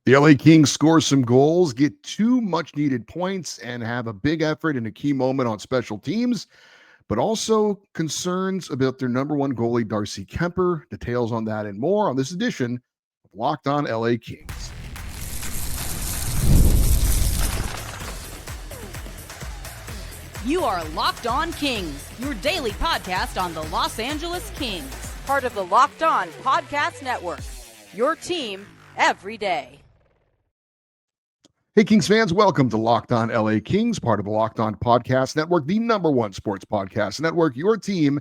The LA Kings score some goals, get two much needed points, and have a big effort in a key moment on special teams, but also concerns about their number one goalie, Darcy Kuemper. Details on that and more on this edition of Locked On LA Kings. You are Locked On Kings, your daily podcast on the Los Angeles Kings, part of the Locked On Podcast Network, your team every day. Hey, Kings fans, welcome to Locked On LA Kings, part of the Locked On Podcast Network, the number one sports podcast network, your team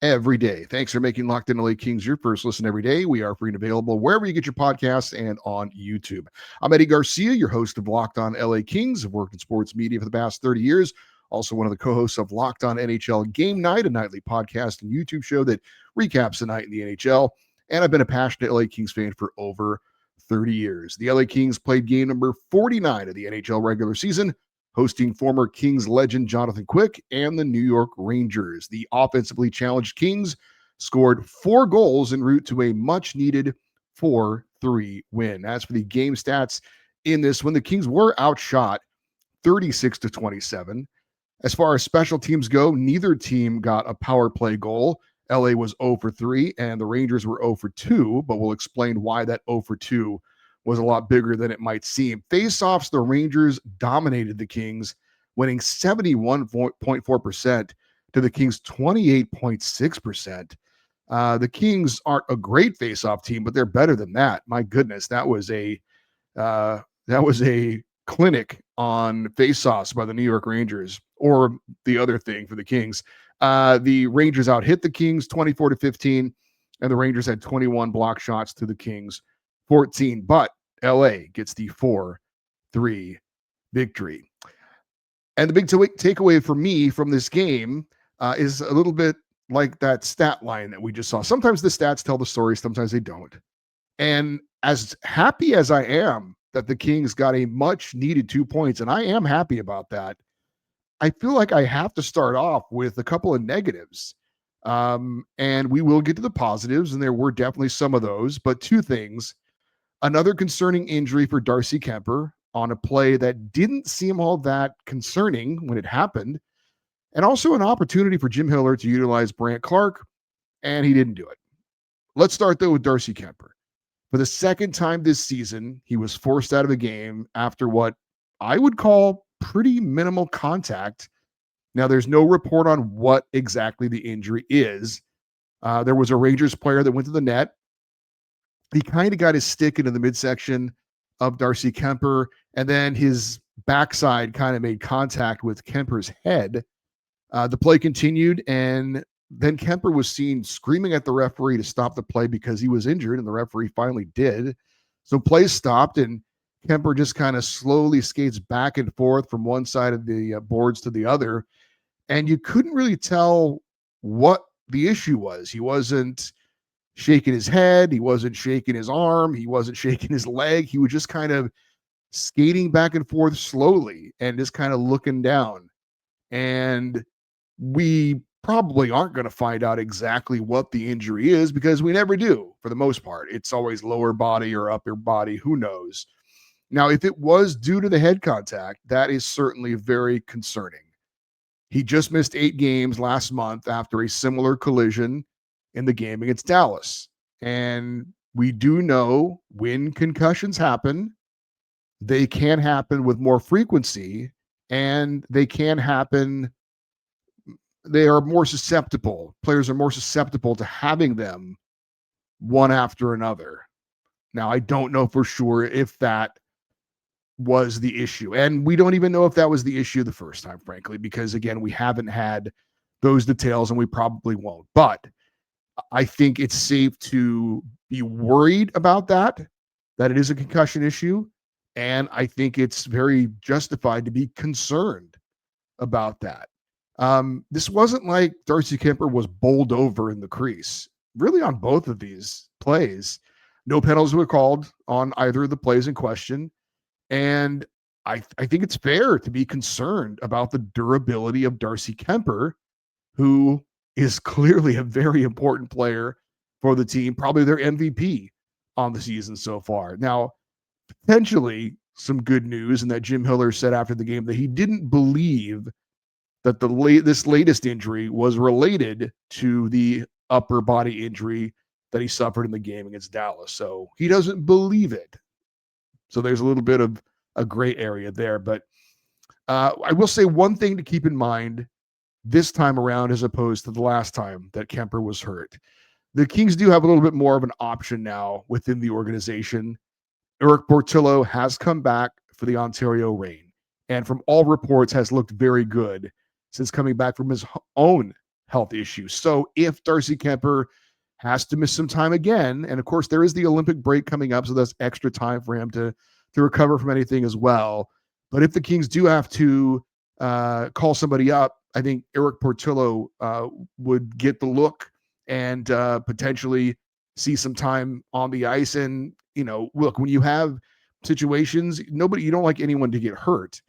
every day. Thanks for making Locked On LA Kings your first listen every day. We are free and available wherever you get your podcasts and on YouTube. I'm Eddie Garcia, your host of Locked On LA Kings. I've worked in sports media for the past 30 years. Also one of the co-hosts of Locked On NHL Game Night, a nightly podcast and YouTube show that recaps the night in the NHL. And I've been a passionate LA Kings fan for over 30 years. The LA Kings played game number 49 of the NHL regular season, hosting former Kings legend Jonathan Quick and the New York Rangers. The offensively challenged Kings scored 4 goals en route to a much-needed 4-3 win. As for the game stats in this one, the Kings were outshot 36-27. As far as special teams go, neither team got a power play goal. LA was 0 for 3 and the Rangers were 0 for 2, but we'll explain why that 0 for 2 was a lot bigger than it might seem. Face-offs, the Rangers dominated the Kings, winning 71.4% to the Kings' 28.6%. The Kings aren't a great face-off team, but they're better than that. My goodness, that was a clinic on face-offs by the New York Rangers, or the other thing for the Kings. The Rangers out-hit the Kings 24-15, and the Rangers had 21 block shots to the Kings 14. But LA gets the 4-3 victory. And the big takeaway for me from this game is a little bit like that stat line that we just saw. Sometimes the stats tell the story, sometimes they don't. And as happy as I am that the Kings got a much-needed 2 points, and I am happy about that, I feel like I have to start off with a couple of negatives. And we will get to the positives, and there were definitely some of those, but 2 things. Another concerning injury for Darcy Keumper on a play that didn't seem all that concerning when it happened, and also an opportunity for Jim Hiller to utilize Brandt Clark, and he didn't do it. Let's start, though, with Darcy Keumper. For the second time this season, he was forced out of a game after what I would call pretty minimal contact. Now, there's no report on what exactly the injury is. There was a Rangers player that went to the net. He kind of got his stick into the midsection of Darcy Keumper, and then his backside kind of made contact with Kemper's head. The play continued, and then Keumper was seen screaming at the referee to stop the play because he was injured, and the referee finally did. So play stopped, and Keumper just kind of slowly skates back and forth from one side of the boards to the other. And you couldn't really tell what the issue was. He wasn't shaking his head. He wasn't shaking his arm. He wasn't shaking his leg. He was just kind of skating back and forth slowly and just kind of looking down. And we probably aren't going to find out exactly what the injury is because we never do for the most part. It's always lower body or upper body. Who knows? Now, if it was due to the head contact, that is certainly very concerning. He just missed 8 games last month after a similar collision in the game against Dallas. And we do know when concussions happen, they can happen with more frequency, and they can happen. They are more susceptible. Players are more susceptible to having them one after another. Now, I don't know for sure if that was the issue. And we don't even know if that was the issue the first time, frankly, because again, we haven't had those details and we probably won't. But I think it's safe to be worried about that it is a concussion issue. And I think it's very justified to be concerned about that. This wasn't like Darcy Keumper was bowled over in the crease. Really on both of these plays, no penalties were called on either of the plays in question. And I think it's fair to be concerned about the durability of Darcy Keumper, who is clearly a very important player for the team, probably their MVP on the season so far. Now, potentially some good news, and that Jim Hiller said after the game that he didn't believe that this latest injury was related to the upper body injury that he suffered in the game against Dallas. So he doesn't believe it. So there's a little bit of a gray area there. But I will say one thing to keep in mind this time around as opposed to the last time that Kuemper was hurt. The Kings do have a little bit more of an option now within the organization. Eric Portillo has come back for the Ontario Reign, and from all reports has looked very good since coming back from his own health issues. So if Darcy Kuemper has to miss some time again, and of course there is the Olympic break coming up, so that's extra time for him to recover from anything as well. But if the Kings do have to call somebody up, I think Eric Portillo would get the look and potentially see some time on the ice. And, look, when you have situations, you don't like anyone to get hurt.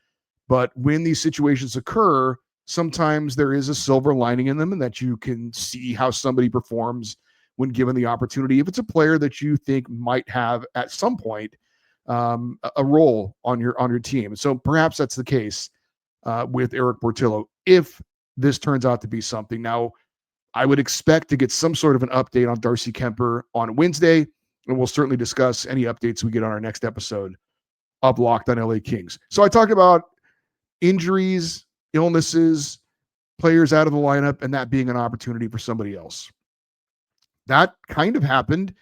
But when these situations occur, sometimes there is a silver lining in them, and that you can see how somebody performs when given the opportunity. If it's a player that you think might have at some point a role on your team. So perhaps that's the case with Eric Portillo if this turns out to be something. Now, I would expect to get some sort of an update on Darcy Kuemper on Wednesday, and we'll certainly discuss any updates we get on our next episode of Locked on LA Kings. So I talked about injuries, illnesses, players out of the lineup, and that being an opportunity for somebody else. That kind of happened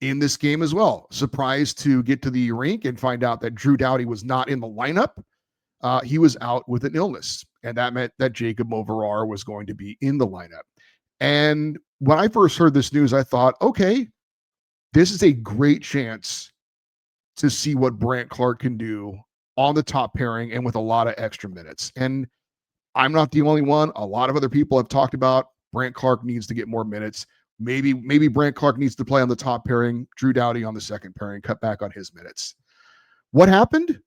in this game as well. Surprised to get to the rink and find out that Drew Doughty was not in the lineup. He was out with an illness, and that meant that Jacob Moverar was going to be in the lineup. And when I first heard this news, I thought, okay, this is a great chance to see what Brandt Clarke can do on the top pairing and with a lot of extra minutes. And I'm not the only one. A lot of other people have talked about Brandt Clarke needs to get more minutes. Maybe Brandt Clarke needs to play on the top pairing, Drew Doughty on the second pairing, cut back on his minutes. What happened?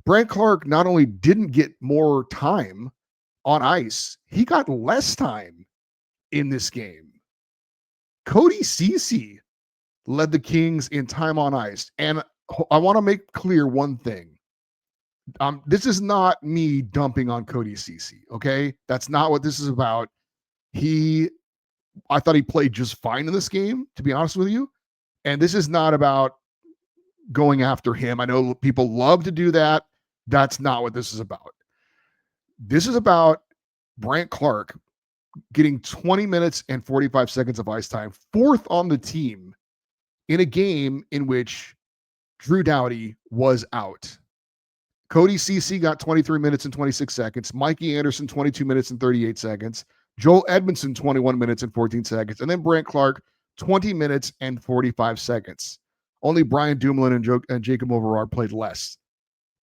Brandt Clarke not only didn't get more time on ice, he got less time in this game. Cody Ceci led the Kings in time on ice. And I want to make clear one thing. This is not me dumping on Cody Ceci, okay? That's not what this is about. I thought he played just fine in this game, to be honest with you. And this is not about going after him. I know people love to do that. That's not what this is about. This is about Brandt Clarke getting 20 minutes and 45 seconds of ice time, fourth on the team in a game in which Drew Doughty was out. Cody Ceci got 23 minutes and 26 seconds. Mikey Anderson, 22 minutes and 38 seconds. Joel Edmondson, 21 minutes and 14 seconds. And then Brandt Clarke, 20 minutes and 45 seconds. Only Brian Dumoulin and Jacob Moverar played less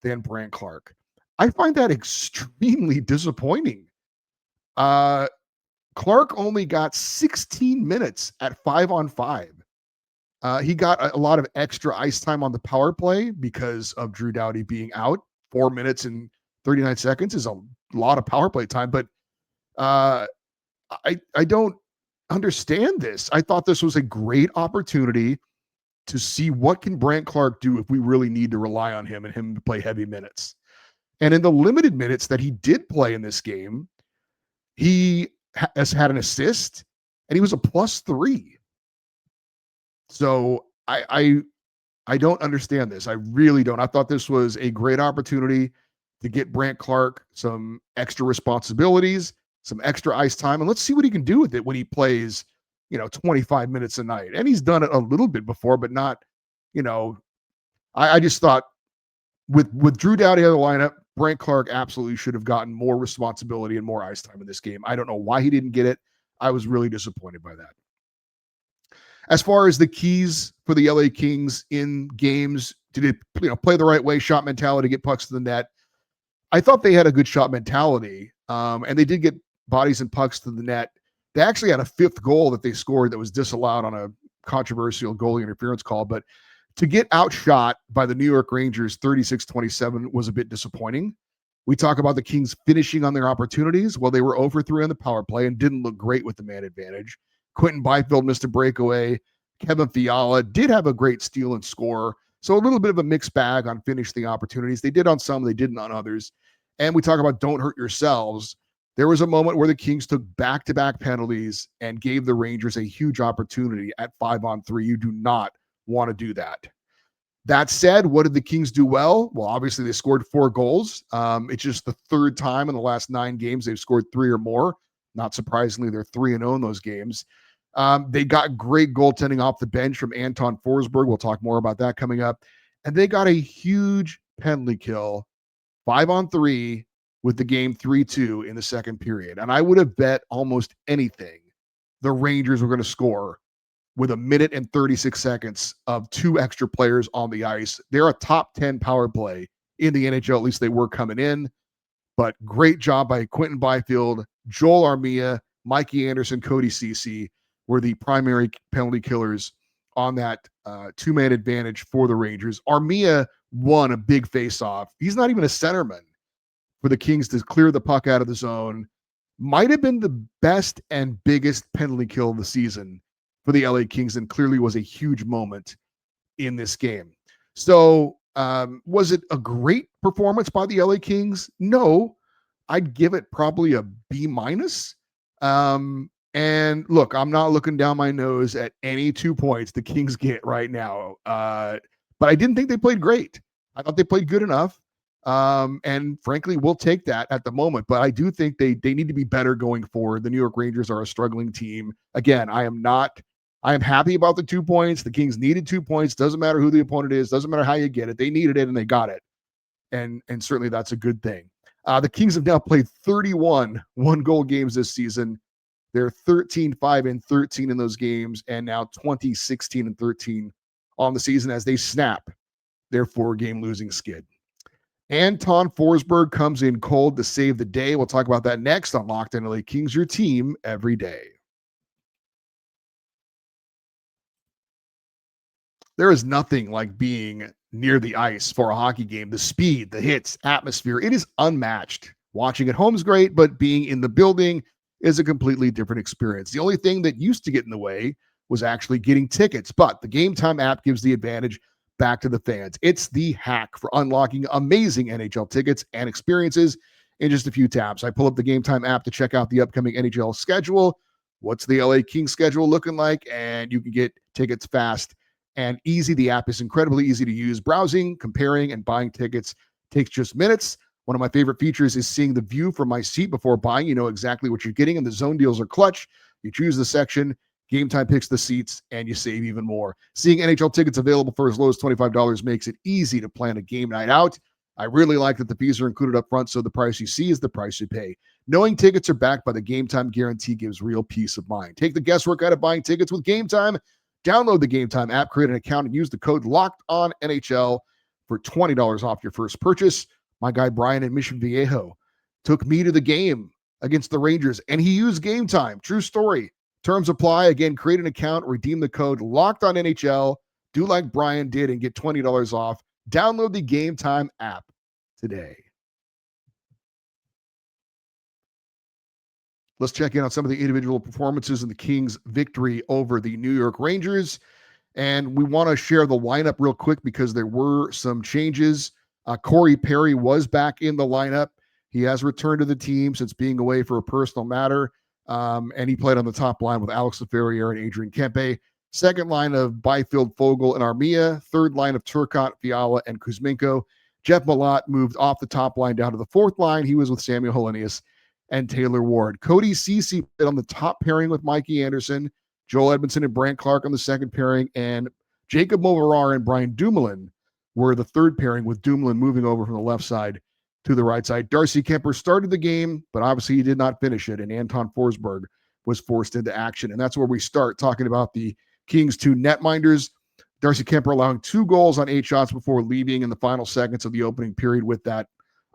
than Brandt Clarke. I find that extremely disappointing. Clarke only got 16 minutes at 5-on-5. He got a lot of extra ice time on the power play because of Drew Doughty being out. 4 minutes and 39 seconds is a lot of power play time, but I don't understand this. I thought this was a great opportunity to see what can Brandt Clarke do if we really need to rely on him and him to play heavy minutes. And in the limited minutes that he did play in this game, he has had an assist and he was a +3. So I don't understand this. I really don't. I thought this was a great opportunity to get Brandt Clarke some extra responsibilities, some extra ice time, and let's see what he can do with it when he plays, 25 minutes a night. And he's done it a little bit before, but not, I just thought with Drew Doughty out of the lineup, Brandt Clarke absolutely should have gotten more responsibility and more ice time in this game. I don't know why he didn't get it. I was really disappointed by that. As far as the keys for the LA Kings in games, did it play the right way, shot mentality, get pucks to the net? I thought they had a good shot mentality, and they did get bodies and pucks to the net. They actually had a fifth goal that they scored that was disallowed on a controversial goalie interference call, but to get outshot by the New York Rangers 36-27 was a bit disappointing. We talk about the Kings finishing on their opportunities. Well, they were 0-for-3 on the power play and didn't look great with the man advantage. Quentin Byfield missed a breakaway. Kevin Fiala did have a great steal and score, So a little bit of a mixed bag on finishing opportunities. They did on some, they didn't on others. And we talk about don't hurt yourselves. There was a moment where the Kings took back-to-back penalties and gave the Rangers a huge opportunity at 5-on-3. You do not want to do that. That said, what did the Kings do well? Well, obviously they scored 4 goals. It's just the third time in the last 9 games they've scored 3 or more. Not surprisingly, they're 3-0 in those games. They got great goaltending off the bench from Anton Forsberg. We'll talk more about that coming up. And they got a huge penalty kill, 5-on-3, with the game 3-2 in the second period. And I would have bet almost anything the Rangers were going to score with 1 minute and 36 seconds of 2 extra players on the ice. They're a top 10 power play in the NHL. At least they were coming in. But great job by Quentin Byfield, Joel Armia, Mikey Anderson, Cody Ceci were the primary penalty killers on that 2-man advantage for the Rangers. Armia won a big face-off. He's not even a centerman for the Kings to clear the puck out of the zone. Might have been the best and biggest penalty kill of the season for the LA Kings, and clearly was a huge moment in this game. So was it a great performance by the LA Kings? No, I'd give it probably a B-. And look, I'm not looking down my nose at any 2 points the Kings get right now. But I didn't think they played great. I thought they played good enough. And frankly, we'll take that at the moment. But I do think they need to be better going forward. The New York Rangers are a struggling team. Again, I am happy about the 2 points. The Kings needed 2 points. Doesn't matter who the opponent is. Doesn't matter how you get it. They needed it and they got it. And certainly that's a good thing. The Kings have now played 31 one-goal games this season. They're 13-5-13 in those games, and now 20-16-13 on the season as they snap their 4-game losing skid. Anton Forsberg comes in cold to save the day. We'll talk about that next on Locked On LA Kings, your team every day. There is nothing like being near the ice for a hockey game. The speed, the hits, atmosphere, it is unmatched. Watching at home is great, but being in the building is a completely different experience. The only thing that used to get in the way was actually getting tickets, but the Gametime app gives the advantage back to the fans. It's the hack for unlocking amazing NHL tickets and experiences in just a few taps. I pull up the Gametime app to check out the upcoming NHL schedule. What's the LA Kings schedule looking like? And you can get tickets fast and easy. The app is incredibly easy to use. Browsing, comparing, and buying tickets takes just minutes. One of my favorite features is seeing the view from my seat before buying. You know exactly what you're getting, and the zone deals are clutch. You choose the section, Gametime picks the seats, and you save even more. Seeing NHL tickets available for as low as $25 makes it easy to plan a game night out. I really like that the fees are included up front, so the price you see is the price you pay. Knowing tickets are backed by the Gametime guarantee gives real peace of mind. Take the guesswork out of buying tickets with Gametime. Download the Gametime app, create an account, and use the code LOCKEDONNHL for $20 off your first purchase. My guy Brian in Mission Viejo took me to the game against the Rangers, and he used Gametime. True story. Terms apply. Again, create an account, redeem the code LOCKEDONNHL. Do like Brian did and get $20 off. Download the Gametime app today. Let's check in on some of the individual performances in the Kings' victory over the New York Rangers. And we want to share the lineup real quick because there were some changes. Corey Perry was back in the lineup. He has returned to the team since being away for a personal matter. And he played on the top line with Alex Laferriere and Adrian Kempe. Second line of Byfield, Fogle, and Armia. Third line of Turcotte, Fiala, and Kuzmenko. Jeff Malott moved off the top line down to the fourth line. He was with Samuel Helenius and Taylor Ward. Cody Ceci played on the top pairing with Mikey Anderson. Joel Edmondson and Brant Clark on the second pairing. And Jacob Moverar and Brian Dumoulin were the third pairing, with Dumoulin moving over from the left side to the right side. Darcy Kuemper started the game, but obviously he did not finish it, and Anton Forsberg was forced into action. And that's where we start talking about the Kings' 2 netminders. Darcy Kuemper allowing 2 goals on 8 shots before leaving in the final seconds of the opening period with that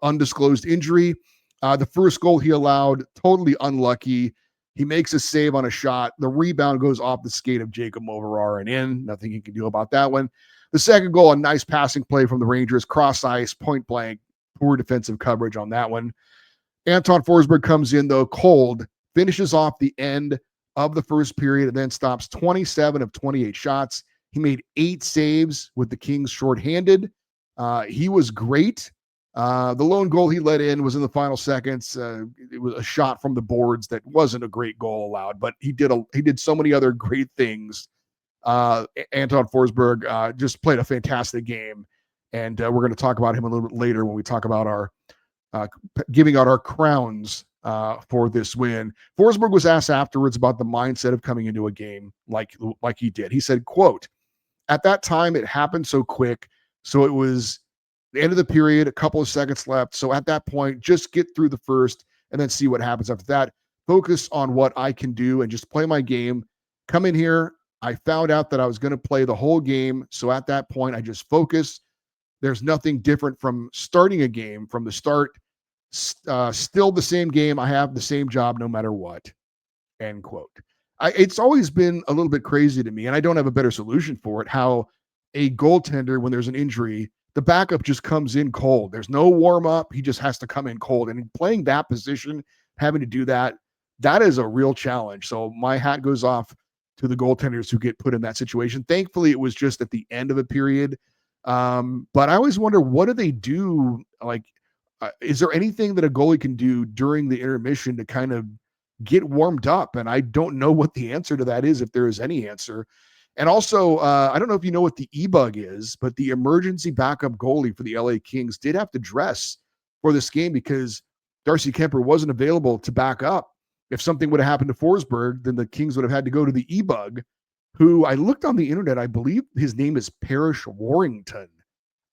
undisclosed injury. The first goal he allowed, totally unlucky. He makes a save on a shot. The rebound goes off the skate of Jacob Moverar and in. Nothing he can do about that one. The second goal, a nice passing play from the Rangers, cross ice, point blank, poor defensive coverage on that one. Anton Forsberg comes in, though, cold, finishes off the end of the first period, and then stops 27 of 28 shots. He made 8 saves with the Kings shorthanded. He was great. The lone goal he let in was in the final seconds. It was a shot from the boards that wasn't a great goal allowed, but he did so many other great things. Anton Forsberg just played a fantastic game, and we're going to talk about him a little bit later when we talk about our giving out our crowns for this win. Forsberg was asked afterwards about the mindset of coming into a game like he did. He said, quote, "At that time, it happened so quick. So it was the end of the period, a couple of seconds left. So at that point, just get through the first and then see what happens after that. Focus on what I can do and just play my game. Come in here. I found out that I was going to play the whole game. So at that point, I just focus. There's nothing different from starting a game from the start. Still the same game. I have the same job no matter what." End quote. It's always been a little bit crazy to me, and I don't have a better solution for it, how a goaltender, when there's an injury, the backup just comes in cold. There's no warm up. He just has to come in cold. And playing that position, having to do that, that is a real challenge. So my hat goes off to the goaltenders who get put in that situation. Thankfully, it was just at the end of a period. But I always wonder, what do they do? Like, is there anything that a goalie can do during the intermission to kind of get warmed up? And I don't know what the answer to that is, if there is any answer. And also, I don't know if you know what the e-bug is, but the emergency backup goalie for the LA Kings did have to dress for this game because Darcy Keumper wasn't available to back up. If something would have happened to Forsberg, then the Kings would have had to go to the e-bug, who I looked on the internet. I believe his name is Parrish Warrington.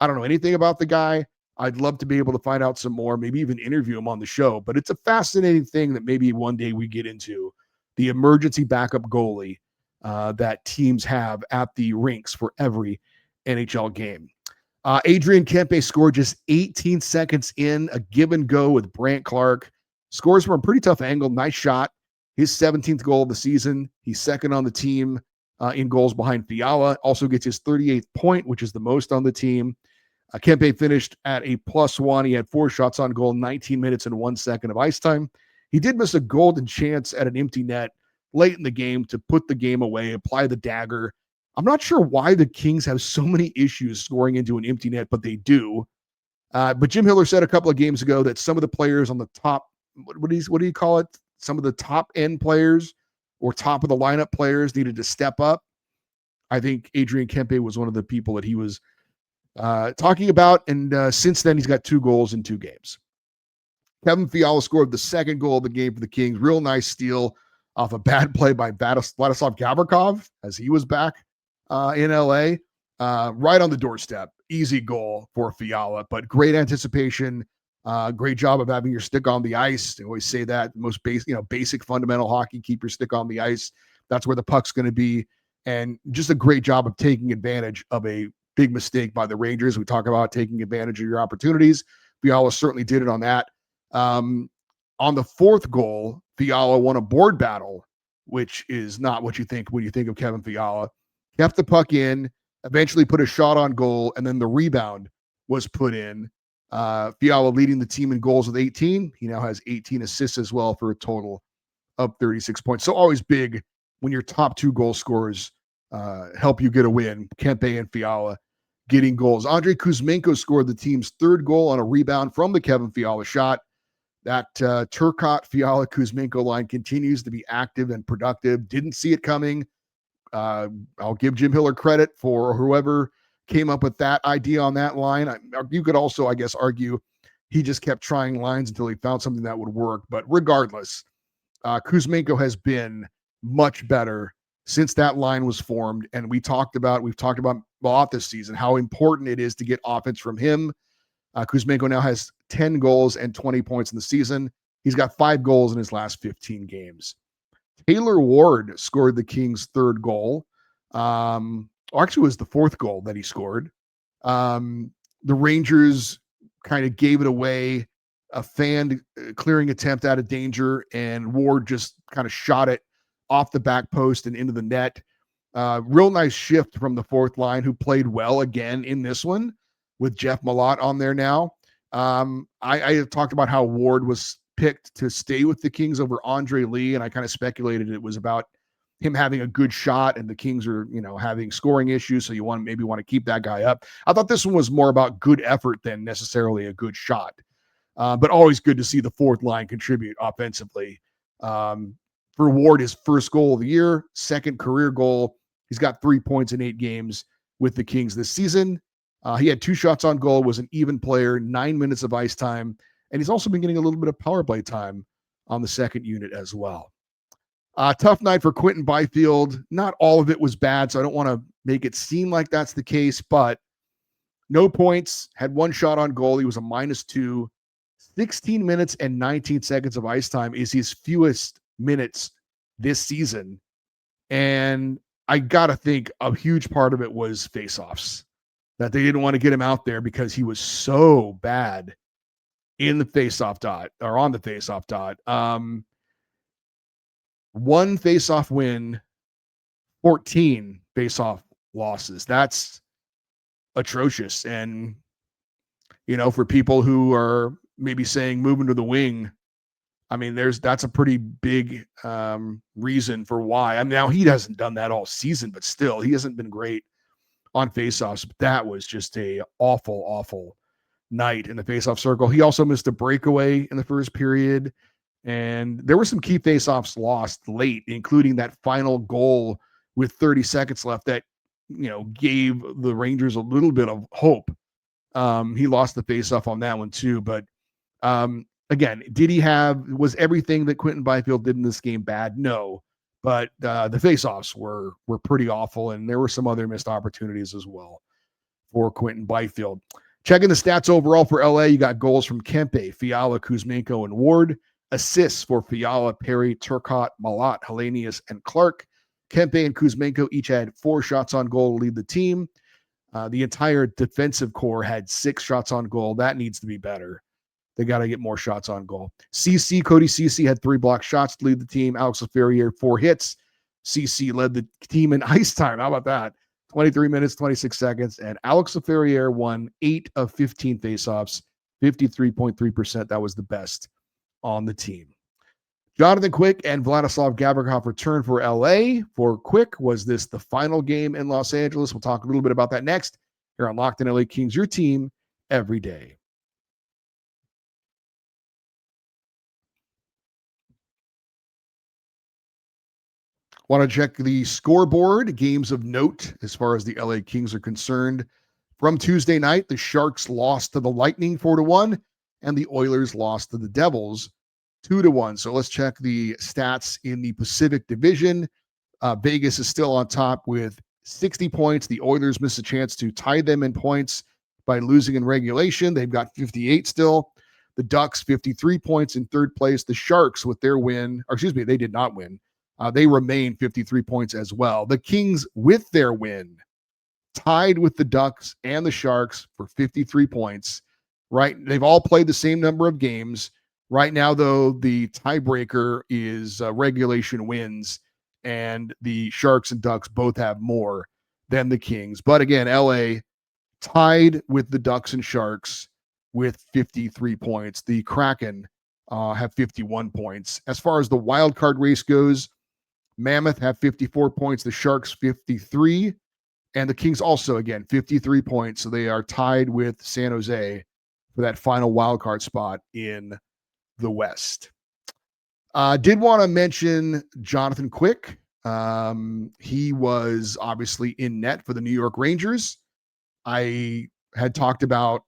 I don't know anything about the guy. I'd love to be able to find out some more, maybe even interview him on the show. But it's a fascinating thing that maybe one day we get into, the emergency backup goalie that teams have at the rinks for every NHL game. Adrian Kempe scored just 18 seconds in, a give and go with Brant Clark. Scores from a pretty tough angle. Nice shot. His 17th goal of the season. He's second on the team in goals behind Fiala. Also gets his 38th point, which is the most on the team. Kempe finished at a +1. He had 4 shots on goal, 19 minutes and 1 second of ice time. He did miss a golden chance at an empty net late in the game to put the game away, apply the dagger. I'm not sure why the Kings have so many issues scoring into an empty net, but they do. But Jim Hiller said a couple of games ago that some of the players on the top, what do you call it? Some of the top end players or top of the lineup players needed to step up. I think Adrian Kempe was one of the people that he was talking about. And since then, he's got 2 goals in 2 games. Kevin Fiala scored the second goal of the game for the Kings. Real nice steal off a bad play by Vladislav Gavrikov as he was back in LA. Right on the doorstep. Easy goal for Fiala, but great anticipation. Great job of having your stick on the ice. They always say that most basic fundamental hockey, keep your stick on the ice. That's where the puck's going to be. And just a great job of taking advantage of a big mistake by the Rangers. We talk about taking advantage of your opportunities. Fiala certainly did it on that. On the 4th goal, Fiala won a board battle, which is not what you think when you think of Kevin Fiala. Kept the puck in, eventually put a shot on goal, and then the rebound was put in. Fiala leading the team in goals with 18. He now has 18 assists as well for a total of 36 points. So always big when your top 2 goal scorers help you get a win. Kempe and Fiala getting goals. Andrei Kuzmenko scored the team's 3rd goal on a rebound from the Kevin Fiala shot. That Turcotte, Fiala, Kuzmenko line continues to be active and productive. Didn't see it coming. I'll give Jim Hiller credit for whoever came up with that idea on that line. You could also, I guess, argue he just kept trying lines until he found something that would work. But regardless, Kuzmenko has been much better since that line was formed. And we've talked about a lot this season, how important it is to get offense from him. Kuzmenko now has 10 goals and 20 points in the season. He's got 5 goals in his last 15 games. Taylor Ward scored the Kings' 3rd goal. Actually, it was the 4th goal that he scored. The Rangers kind of gave it away, a fan clearing attempt out of danger, and Ward just kind of shot it off the back post and into the net. Real nice shift from the 4th line, who played well again in this one with Jeff Malott on there now. I have talked about how Ward was picked to stay with the Kings over Andre Lee, and I kind of speculated it was about him having a good shot, and the Kings are, having scoring issues. So you want to keep that guy up. I thought this one was more about good effort than necessarily a good shot. But always good to see the fourth line contribute offensively. For Ward, his first goal of the year, second career goal. He's got 3 points in 8 games with the Kings this season. He had 2 shots on goal, was an even player, 9 minutes of ice time, and he's also been getting a little bit of power play time on the second unit as well. Tough night for Quinton Byfield. Not all of it was bad, so I don't want to make it seem like that's the case, but no points, had 1 shot on goal. He was a -2. 16 minutes and 19 seconds of ice time is his fewest minutes this season. And I got to think a huge part of it was faceoffs, that they didn't want to get him out there because he was so bad in the faceoff dot or on the faceoff dot. 1 faceoff win, 14 faceoff losses. That's atrocious. And, for people who are maybe saying moving to the wing, I mean, that's a pretty big reason for why. I mean, now he hasn't done that all season, but still, he hasn't been great on faceoffs. But that was just a awful, awful night in the faceoff circle. He also missed a breakaway in the first period, and there were some key faceoffs lost late, including that final goal with 30 seconds left that gave the Rangers a little bit of hope. He lost the faceoff on that one too, but again, was everything that Quinton Byfield did in this game bad? No, but the faceoffs were pretty awful, and there were some other missed opportunities as well for Quinton Byfield. Checking the stats overall for LA, you got goals from Kempe, Fiala, Kuzmenko, and Ward. Assists for Fiala, Perry, Turcotte, Malat, Hellenius, and Clark. Kempe and Kuzmenko each had 4 shots on goal to lead the team. The entire defensive core had 6 shots on goal. That needs to be better. They got to get more shots on goal. Cody Ceci had 3 blocked shots to lead the team. Alex Laferriere, 4 hits. Ceci led the team in ice time. How about that? 23 minutes, 26 seconds. And Alex Laferriere won 8 of 15 faceoffs, 53.3%. That was the best on the team. Jonathan Quick and Vladislav Gavrikov returned for LA. For Quick, was this the final game in Los Angeles? We'll talk a little bit about that next here on Locked On LA Kings, your team every day. Want to check the scoreboard, games of note as far as the LA Kings are concerned. From Tuesday night, the Sharks lost to the Lightning 4-1, and the Oilers lost to the Devils 2-1. So let's check the stats in the Pacific Division. Vegas is still on top with 60 points. The Oilers missed a chance to tie them in points by losing in regulation. They've got 58 still. The Ducks, 53 points in third place. The Sharks, with their win, they did not win. They remain 53 points as well. The Kings, with their win, tied with the Ducks and the Sharks for 53 points. Right? They've all played the same number of games. Right now, though, the tiebreaker is regulation wins, and the Sharks and Ducks both have more than the Kings. But again, LA tied with the Ducks and Sharks with 53 points. The Kraken have 51 points. As far as the wild card race goes, Mammoth have 54 points, the Sharks 53, and the Kings also, again, 53 points. So they are tied with San Jose for that final wild card spot in the West. Did want to mention Jonathan Quick. He was obviously in net for the New York Rangers. I had talked about,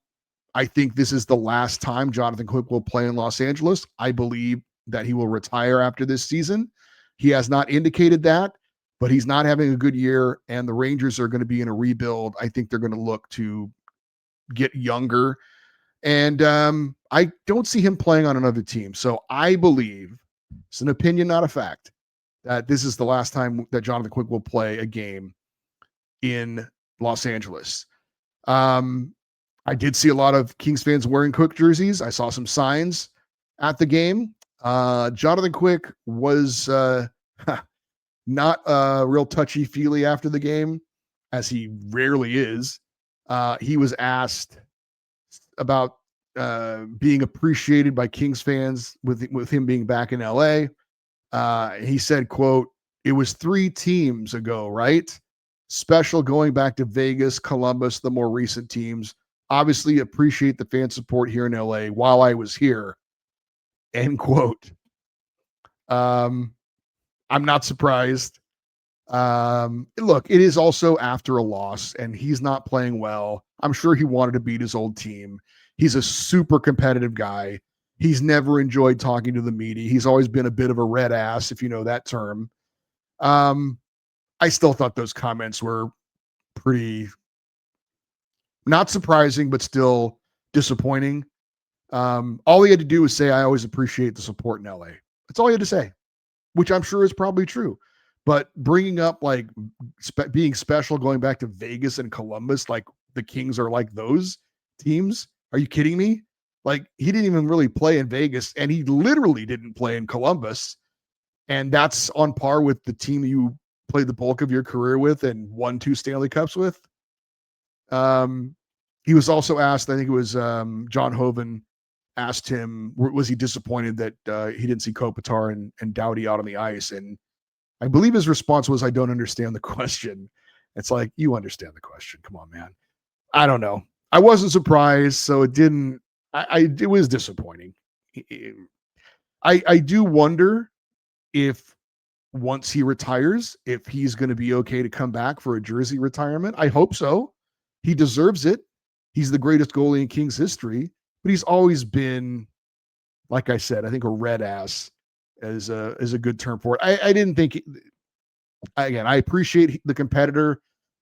I think this is the last time Jonathan Quick will play in Los Angeles. I believe that he will retire after this season. He has not indicated that, but he's not having a good year, and the Rangers are going to be in a rebuild. I think they're going to look to get younger, and I don't see him playing on another team. So I believe, it's an opinion, not a fact, that this is the last time that Jonathan Quick will play a game in Los Angeles. I did see a lot of Kings fans wearing Quick jerseys. I saw some signs at the game. Jonathan Quick was not real touchy-feely after the game, as he rarely is. He was asked about being appreciated by Kings fans with him being back in LA. He said, quote, it was 3 teams ago, right? Special going back to Vegas, Columbus, the more recent teams. Obviously appreciate the fan support here in LA while I was here. End quote. I'm not surprised. Look, it is also after a loss, and he's not playing well. I'm sure he wanted to beat his old team. He's a super competitive guy. He's never enjoyed talking to the media. He's always been a bit of a red ass, if you know that term. I still thought those comments were pretty not surprising, but still disappointing. All he had to do was say, I always appreciate the support in LA. That's all he had to say, which I'm sure is probably true. But bringing up like being special, going back to Vegas and Columbus, like the Kings are like those teams. Are you kidding me? Like he didn't even really play in Vegas, and he literally didn't play in Columbus. And that's on par with the team you played the bulk of your career with and won 2 Stanley Cups with. He was also asked, I think it was John Hoven asked him, was he disappointed that he didn't see Kopitar and Doughty out on the ice? And I believe his response was, I don't understand the question. It's like, you understand the question. Come on, man. I don't know. I wasn't surprised, so it didn't, it was disappointing. I do wonder if once he retires, if he's going to be okay to come back for a jersey retirement. I hope so. He deserves it. He's the greatest goalie in Kings history, but he's always been, like I said, I think a red ass is a good term for it. I didn't think, again, I appreciate the competitor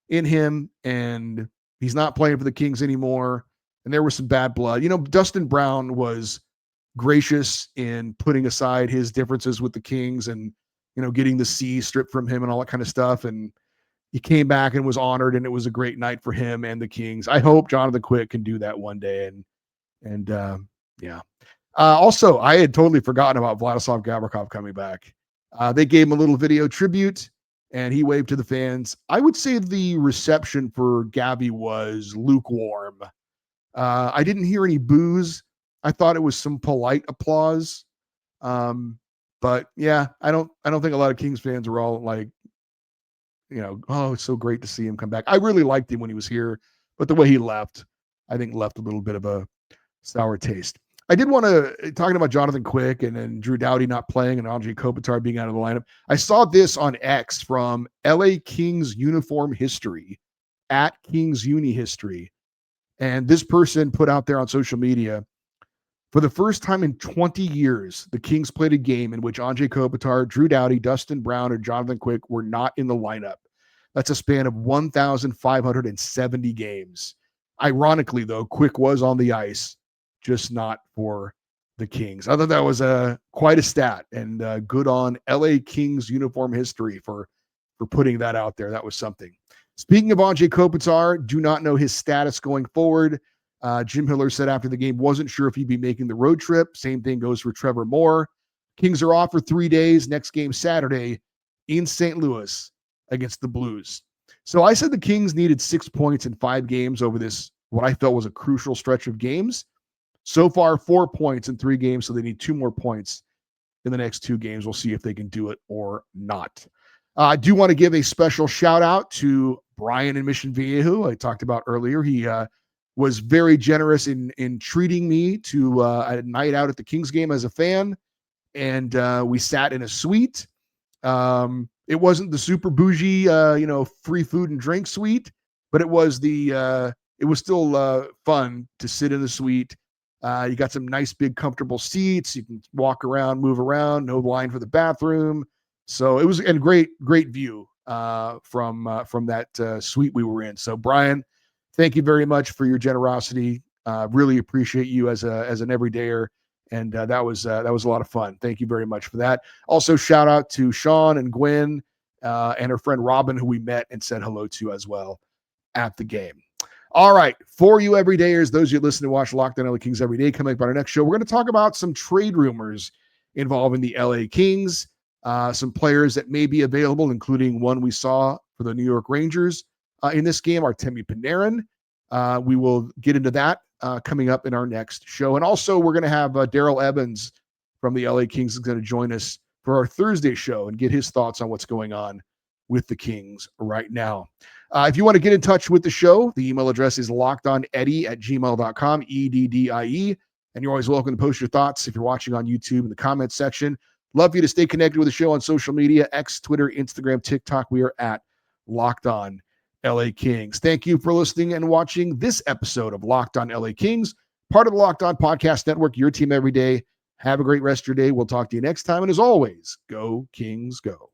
in him, and he's not playing for the Kings anymore. And there was some bad blood. You know, Dustin Brown was gracious in putting aside his differences with the Kings and, you know, getting the C stripped from him and all that kind of stuff. And he came back and was honored, and it was a great night for him and the Kings. I hope Jonathan Quick can do that one day. And yeah. Also, I had totally forgotten about Vladislav Gavrikov coming back. They gave him a little video tribute, and he waved to the fans. I would say the reception for Gabby was lukewarm. I didn't hear any boos. I thought it was some polite applause. But yeah, I don't think a lot of Kings fans were all like, you know, oh, it's so great to see him come back. I really liked him when he was here, but the way he left, I think left a little bit of a sour taste. I did want to, talking about Jonathan Quick and then Drew Doughty not playing and Andrei Kopitar being out of the lineup. I saw this on X from LA Kings uniform history at Kings Uni history. And this person put out there on social media, for the first time in 20 years, the Kings played a game in which Andrei Kopitar, Drew Doughty, Dustin Brown, or Jonathan Quick were not in the lineup. That's a span of 1,570 games. Ironically, though, Quick was on the ice, just not for the Kings. I thought that was quite a stat, and good on LA Kings uniform history for putting that out there. That was something. Speaking of Andrei Kopitar, do not know his status going forward. Jim Hiller said after the game, wasn't sure if he'd be making the road trip. Same thing goes for Trevor Moore. Kings are off for 3 days. Next game Saturday in St. Louis against the Blues. So I said the Kings needed 6 points in 5 games over this, what I felt was a crucial stretch of games. So far, 4 points in 3 games, so they need 2 more points in the next 2 games. We'll see if they can do it or not. I do want to give a special shout out to Brian in Mission Viejo, I talked about earlier. He was very generous in treating me to a night out at the Kings game as a fan, and we sat in a suite. It wasn't the super bougie, free food and drink suite, but it was it was still fun to sit in the suite. You got some nice, big, comfortable seats. You can walk around, move around, no line for the bathroom. So it was a great view from that suite we were in. So Brian, thank you very much for your generosity. Really appreciate you as an everydayer, and that was a lot of fun. Thank you very much for that. Also, shout out to Sean and Gwen and her friend Robin, who we met and said hello to as well at the game. All right, for you everydayers, those of you that listen to watch Locked On LA Kings every day, coming up on our next show, we're going to talk about some trade rumors involving the LA Kings, some players that may be available, including one we saw for the New York Rangers in this game, Artemi Panarin. We will get into that coming up in our next show. And also, we're going to have Daryl Evans from the LA Kings is going to join us for our Thursday show and get his thoughts on what's going on with the Kings right now. If you want to get in touch with the show, the email address is lockedoneddie@gmail.com, EDDIE. And you're always welcome to post your thoughts if you're watching on YouTube in the comments section. Love you to stay connected with the show on social media, X, Twitter, Instagram, TikTok. We are at Locked On LA Kings. Thank you for listening and watching this episode of Locked On LA Kings, part of the Locked On Podcast Network, your team every day. Have a great rest of your day. We'll talk to you next time. And as always, go Kings, go.